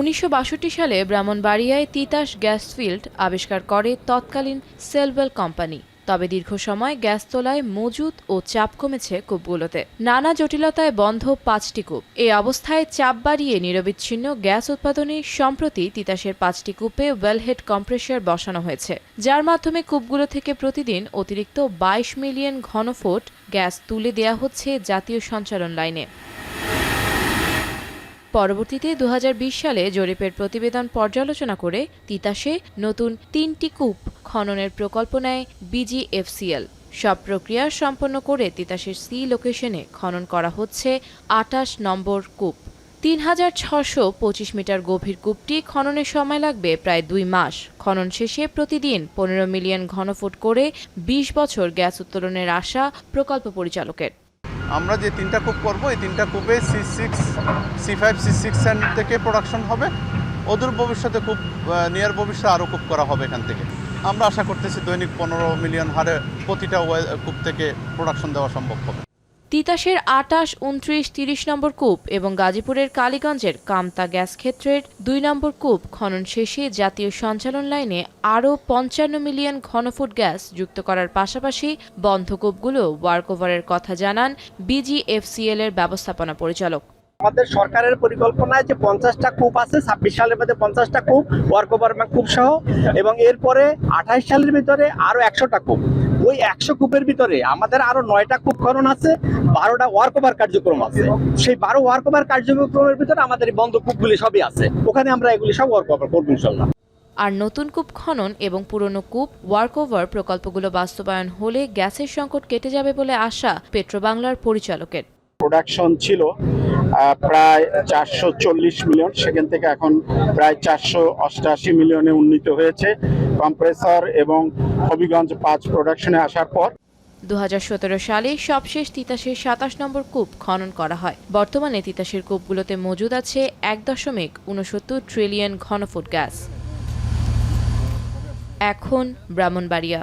1962 সালে ব্রাহ্মণবাড়িয়ায় Titas gas field আবিষ্কার করে তৎকালীন সেলওয়েল কোম্পানি। তবে দীর্ঘ সময় গ্যাস তোলায় মজুত ও চাপ কমেছে কূপগুলোতে। নানা জটিলতায় বন্ধ 5টি কূপ। এই অবস্থায় চাপ বাড়িয়ে নিরবিচ্ছিন্ন গ্যাস উৎপাদনে সম্প্রতি তিতাসের 5টি কূপে ওয়েলহেড কম্প্রেসর বসানো হয়েছে, যার মাধ্যমে কূপগুলো থেকে প্রতিদিন অতিরিক্ত 22 মিলিয়ন ঘনফুট গ্যাস তুলে দেয়া হচ্ছে জাতীয় সঞ্চালন লাইনে। পরবর্তীতে 2020 সালে জরিপের প্রতিবেদন পর্যালোচনা করে তিতাসে নতুন 3টি কূপ খননের প্রকল্প নেয় বিজিএফসিএল। সব প্রক্রিয়া সম্পন্ন করে তিতাসের সি লোকেশনে খনন করা হচ্ছে 28 নম্বর কূপ। 3625 মিটার গভীর কূপটি খননের সময় লাগবে প্রায় 2 মাস। খনন শেষে প্রতিদিন 15 মিলিয়ন ঘনফুট করে 20 বছর গ্যাস উত্তোলনের আশা প্রকল্প পরিচালকের। আমরা যে 3টা কূপ করব, এই 3টা কূপে C6, C5, C6 থেকে প্রোডাকশন হবে। অদূর ভবিষ্যতে খুব নিয়ার ভবিষ্যতে আরও কূপ করা হবে এখান থেকে। আমরা আশা করতেছি দৈনিক 15 মিলিয়ন হারে প্রতিটা কূপ থেকে প্রোডাকশন দেওয়া সম্ভব হবে। তিতাসের 28, 29, 30 নম্বর কূপ এবং গাজীপুরের কালীগঞ্জের কামতা গ্যাস ক্ষেত্রের 2 নম্বর কূপ খনন শেষে জাতীয় সঞ্চালন লাইনে আরও 55 মিলিয়ন ঘনফুট গ্যাস যুক্ত করার পাশাপাশি বন্ধ কূপগুলো ওয়ার্কওভারের কথা জানান বিজিএফসিএল এর ব্যবস্থাপনা পরিচালক। আমাদের সরকারের পরিকল্পনায় যে 50টা কূপ আছে, 26 সালের মধ্যে 50টা কূপ ওয়ার্কওভার কূপ সহ, এবং এরপরে 28 সালের ভিতরে আরো 100টা কূপ। ওই 100 কূপের ভিতরে আমাদের আরো 9টা কূপ খনন আছে, 12টা ওয়ার্কওভার কার্যক্রম আছে। সেই 12 ওয়ার্কওভার কার্যক্রমের ভিতরে আমাদের এই বন্ধ কূপগুলি সবই আছে, ওখানে আমরা এগুলি সব ওয়ার্কওভার করব ইনশাআল্লাহ। আর নতুন কূপ খনন এবং পুরনো কূপ ওয়ার্কওভার প্রকল্পগুলো বাস্তবায়ন হলে গ্যাসের সংকট কেটে যাবে বলে আশা পেট্রোবাংলার পরিচালকের। প্রোডাকশন ছিল প্রায় 440 মিলিয়ন, সেখান থেকে এখন প্রায় 488 মিলিয়নে উন্নীত হয়েছে কম্প্রেসর এবং হবিগঞ্জ 5 প্রোডাকশনে আসার পর। 2017 সালে সবশেষ তিতাসের 27 নম্বর কূপ খনন করা হয়। বর্তমানে তিতাসের কূপগুলোতে মজুদ আছে 1.69 ট্রিলিয়ন ঘনফুট গ্যাস। এখন ব্রাহ্মণবাড়িয়া।